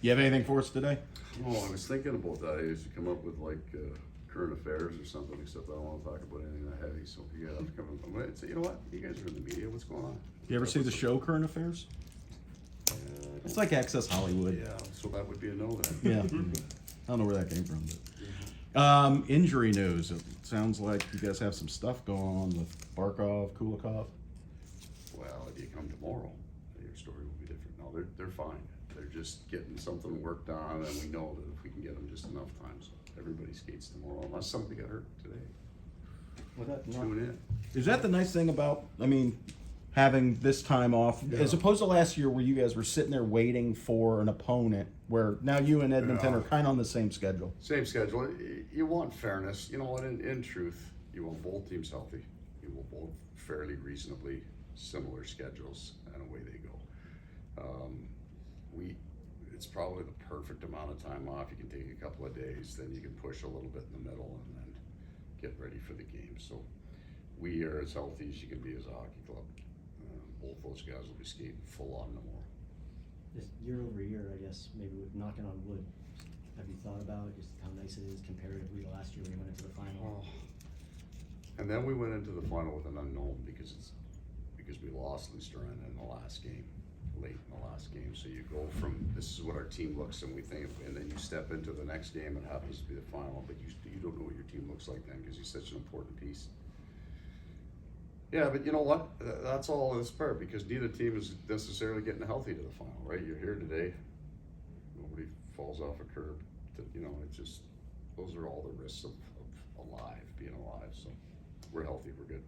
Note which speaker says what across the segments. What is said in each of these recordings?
Speaker 1: You have anything for us today?
Speaker 2: Oh, I was thinking about that. I used to come up with like current affairs or something, except I don't want to talk about anything that heavy. So you guys have to come up. I'm gonna say, you know what? You guys are in the media. What's going on?
Speaker 1: You ever see the show Current Affairs? It's like Access Hollywood.
Speaker 2: Yeah, so that would be a no then.
Speaker 1: Yeah. I don't know where that came from. But. Injury news. It sounds like you guys have some stuff going on with Barkov, Kulikov.
Speaker 2: Well, if you come tomorrow, your story will be different. No, they're fine. They're just getting something worked on, and we know that if we can get them just enough time, so everybody skates tomorrow, unless somebody got hurt today. Tune in.
Speaker 1: Is that the nice thing about, having this time off, as opposed to last year where you guys were sitting there waiting for an opponent, where now you and Edmonton are kind of on the same schedule?
Speaker 2: Same schedule. You want fairness. You know what? In truth, you want both teams healthy. You want both fairly reasonably similar schedules, and away they go. It's probably the perfect amount of time off. You can take a couple of days, then you can push a little bit in the middle, and then get ready for the game. So we are as healthy as you can be as a hockey club. Both those guys will be skating full on tomorrow.
Speaker 3: Just year over year, I guess, maybe with knocking on wood, have you thought about just how nice it is comparatively to last year when you went into the final?
Speaker 2: And then we went into the final with an unknown because we lost Lusteran in the last game, late in the last game. So you go from this is what our team looks and we think, and then you step into the next game and it happens to be the final, but you don't know what your team looks like then because he's such an important piece. Yeah, but you know what? That's all this part because neither team is necessarily getting healthy to the final, right? You're here today. Nobody falls off a curb. It's just those are all the risks of being alive. So we're healthy. We're good.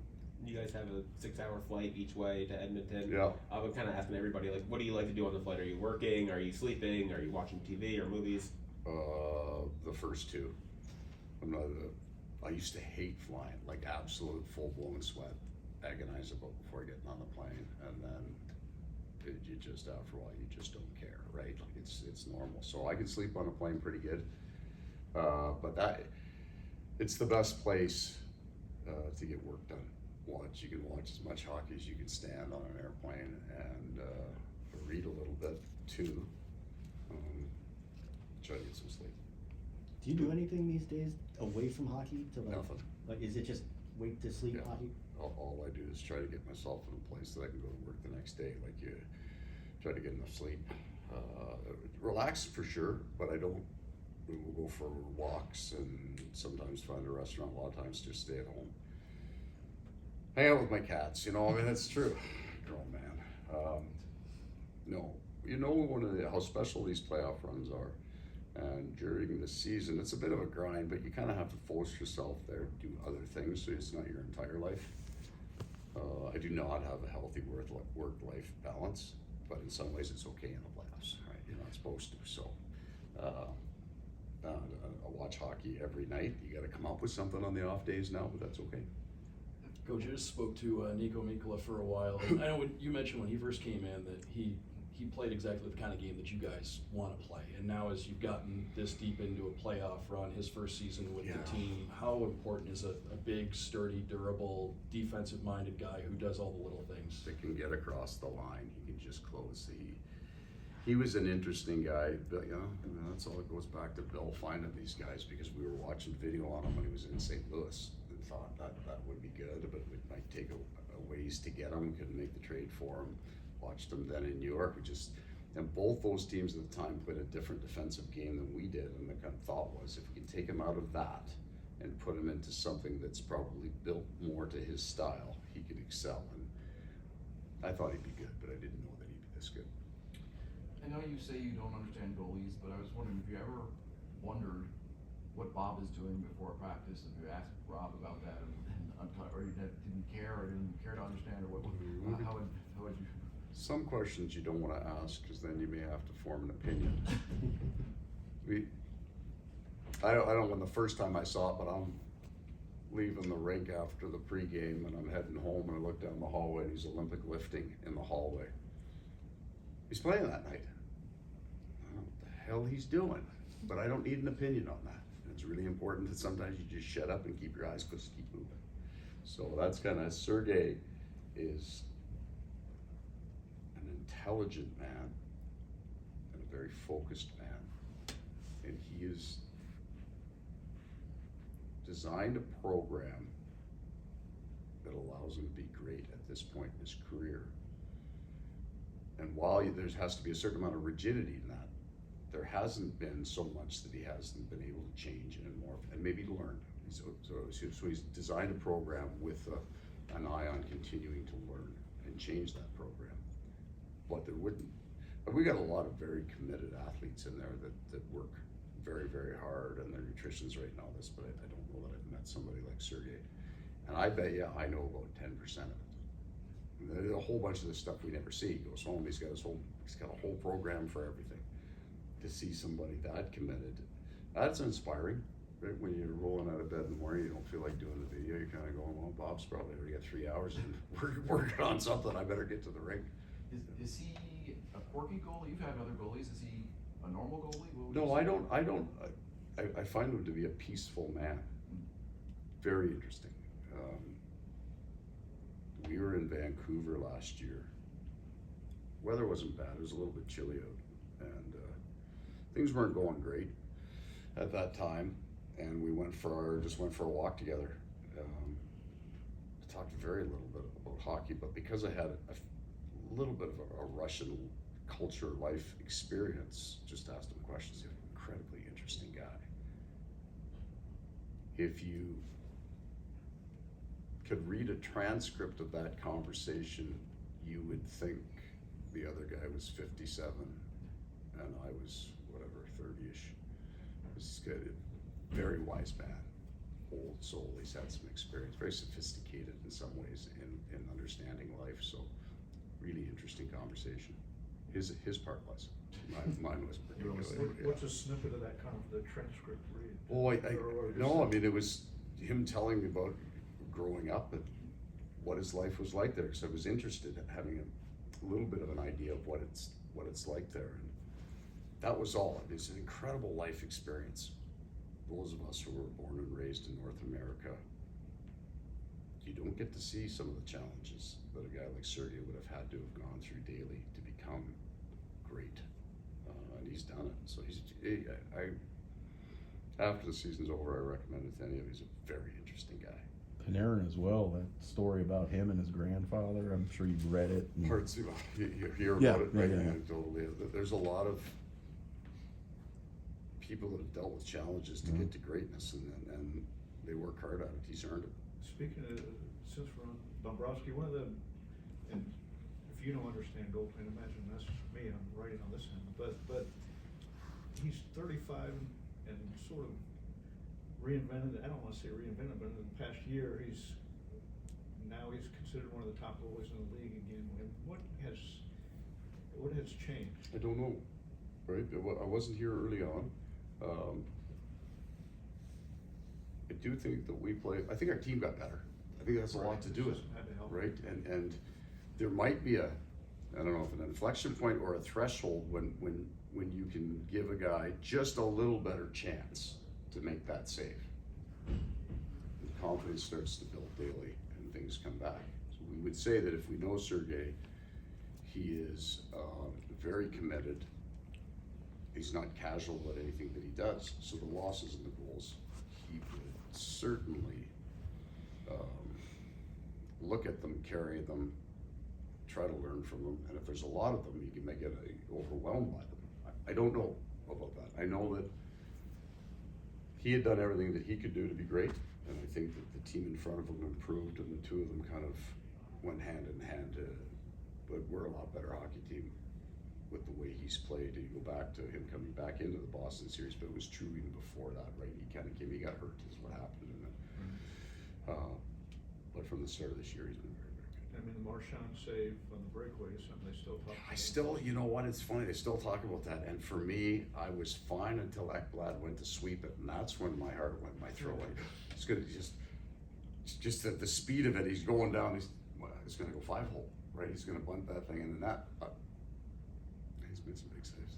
Speaker 4: You guys have a 6-hour flight each way to Edmonton.
Speaker 2: Yeah.
Speaker 4: I've been kind of asking everybody, like, what do you like to do on the flight? Are you working? Are you sleeping? Are you watching TV or movies?
Speaker 2: The first two. I used to hate flying, like absolute full-blown sweat. Agonize about before getting on the plane, and then you just after a while you just don't care, right? Like it's normal. So I can sleep on a plane pretty good, but it's the best place to get work done. You can watch as much hockey as you can stand on an airplane, and read a little bit too. Try to get some sleep.
Speaker 3: Do you do anything these days away from hockey to
Speaker 2: Nothing.
Speaker 3: Like is it just wait to sleep hockey?
Speaker 2: All I do is try to get myself in a place that I can go to work the next day. Like you try to get enough sleep, relax for sure, but I don't. We will go for walks and sometimes find a restaurant. A lot of times just stay at home, hang out with my cats. That's true. Grown man. No, how special these playoff runs are. And during the season, it's a bit of a grind, but you kind of have to force yourself there to do other things, so it's not your entire life. I do not have a healthy work-life balance, but in some ways it's okay in the playoffs, right? You're not supposed to, so I watch hockey every night. You got to come up with something on the off days now, but that's okay.
Speaker 5: Coach, I just spoke to Mikkola for a while. I know you mentioned when he first came in that he played exactly the kind of game that you guys want to play. And now as you've gotten this deep into a playoff run, his first season with the team, how important is a big, sturdy, durable, defensive-minded guy who does all the little things?
Speaker 2: That can get across the line. He can just close. He was an interesting guy. But, that's all. It goes back to Bill finding these guys because we were watching video on him when he was in St. Louis and thought that would be good, but it might take a ways to get him. Couldn't make the trade for him. Watched them then in New York. And both those teams at the time played a different defensive game than we did. And the kind of thought was, if we can take him out of that and put him into something that's probably built more to his style, he could excel. And I thought he'd be good, but I didn't know that he'd be this good.
Speaker 6: I know you say you don't understand goalies, but I was wondering if you ever wondered what Bob is doing before practice. If you asked Rob about that, or you didn't care, or didn't care to understand, or how would you?
Speaker 2: Some questions you don't want to ask because then you may have to form an opinion. I don't when the first time I saw it, but I'm leaving the rink after the pregame and I'm heading home and I look down the hallway and he's Olympic lifting in the hallway. He's playing that night. I don't know what the hell he's doing, but I don't need an opinion on that. It's really important that sometimes you just shut up and keep your eyes closed, keep moving. So that's kind of, Sergei is an intelligent man and a very focused man. And he has designed a program that allows him to be great at this point in his career. And while there has to be a certain amount of rigidity in that, there hasn't been so much that he hasn't been able to change and morph and maybe learn. So he's designed a program with an eye on continuing to learn and change that program. But we got a lot of very committed athletes in there that work very, very hard, and their nutrition's right and all this, but I don't know that I've met somebody like Sergei. And I bet you I know about 10% of it. There's a whole bunch of this stuff we never see. He goes home, he's got a whole program for everything. To see somebody that committed, that's inspiring, right? When you're rolling out of bed in the morning, you don't feel like doing the video, you're kind of going, well, Bob's probably already got 3 hours and we're working on something, I better get to the rink.
Speaker 6: Is he a quirky goalie? You've had other goalies. Is he a normal goalie? What would
Speaker 2: No,
Speaker 6: you say?
Speaker 2: I find him to be a peaceful man. Very interesting. We were in Vancouver last year. Weather wasn't bad, it was a little bit chilly out, and things weren't going great at that time, and we just went for a walk together. Talked very little bit about hockey, but because I had a little bit of a Russian culture life experience, just asked him questions. He's an incredibly interesting guy. If you could read a transcript of that conversation, you would think the other guy was 57 and I was whatever, 30-ish. This is good. Very wise man, old soul. He's had some experience, very sophisticated in some ways in understanding life. So really interesting conversation. His part was. Mine was particularly.
Speaker 7: What's a snippet of that the transcript read?
Speaker 2: No, I mean, it was him telling me about growing up and what his life was like there, because I was interested in having a little bit of an idea of what it's like there. And that was all. It's an incredible life experience. Those of us who were born and raised in North America, you don't get to see some of the challenges that a guy like Sergei would have had to have gone through daily to become great. And he's done it. So after the season's over, I recommend it to any of you. He's a very interesting guy.
Speaker 1: Panarin as well. That story about him and his grandfather. I'm sure you've read it.
Speaker 2: Parts you hear about
Speaker 1: Yeah,
Speaker 2: it, right?
Speaker 1: yeah.
Speaker 2: Totally. There's a lot of people that have dealt with challenges to get to greatness, and they work hard at it. He's earned it.
Speaker 7: Speaking of, since we're on Bobrovsky, and if you don't understand goaltending, imagine that's me, I'm writing on this end, but he's 35 and sort of reinvented, I don't want to say reinvented, but in the past year, he's considered one of the top goalies in the league again. And what has changed?
Speaker 2: I don't know, right? I wasn't here early on. I do think that I think our team got better. I think that's a lot to do with it, right? And there might be I don't know if an inflection point or a threshold when you can give a guy just a little better chance to make that save. The confidence starts to build daily and things come back. So we would say that if we know Sergei, he is very committed. He's not casual at anything that he does. So the losses and the goals, he would certainly look at them, carry them, try to learn from them. And if there's a lot of them, you can get overwhelmed by them. I don't know about that. I know that he had done everything that he could do to be great, and I think that the team in front of him improved, and the two of them kind of went hand in hand. But we're a lot better hockey team with the way he's played. You go back to him coming back into the Boston series, but it was true even before that, right? He got hurt is what happened. But from the start of this year, he's been very, very good.
Speaker 7: I mean, the Marchand save on the breakaway is something they still talk about.
Speaker 2: You know what, it's funny, they still talk about that, and for me, I was fine until Ekblad went to sweep it, and that's when my heart went, my throat went. It's gonna just at the speed of it, he's going down, he's gonna go 5-hole, right? He's gonna bunt that thing in the net. He's made some big saves.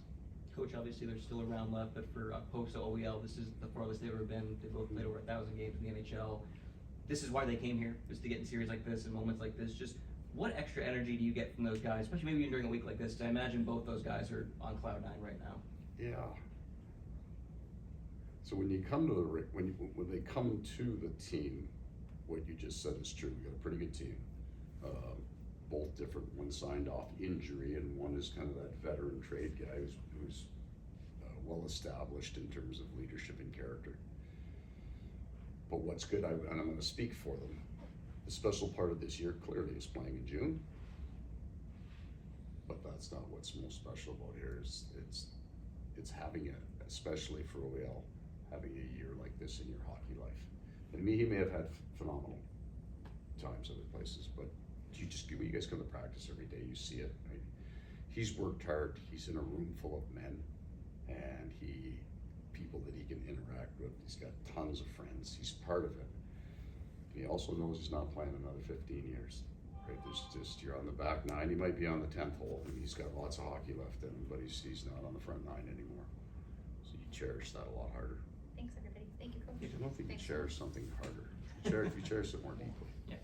Speaker 8: Coach, obviously there's still a round left, but for Post OEL, this is the farthest they've ever been. They both played over 1,000 games in the NHL. This is why they came here, is to get in series like this and moments like this. Just what extra energy do you get from those guys, especially maybe even during a week like this? I imagine both those guys are on cloud 9 right now.
Speaker 2: Yeah. So when you come to when they come to the team, what you just said is true. We got a pretty good team. Both different. One signed off injury, and one is kind of that veteran trade guy who's well established in terms of leadership and character. But what's good, and I'm going to speak for them. The special part of this year clearly is playing in June. But that's not what's most special about here. It's having it, especially for OEL, having a year like this in your hockey life. And he may have had phenomenal times other places, but you guys come to practice every day, you see it. Right? He's worked hard. He's in a room full of men, and people that he can interact with. He's got tons of friends. He's part of it. He also knows he's not playing another 15 years. Right? There's just, you're on the back 9. He might be on the 10th hole, and he's got lots of hockey left in him, but he's not on the front 9 anymore. So you cherish that a lot harder.
Speaker 9: Thanks, everybody. Thank you, Coach.
Speaker 2: I don't think you
Speaker 9: Thanks.
Speaker 2: cherish something harder. If you cherish it more deeply.
Speaker 8: Yeah.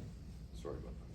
Speaker 2: Sorry about that.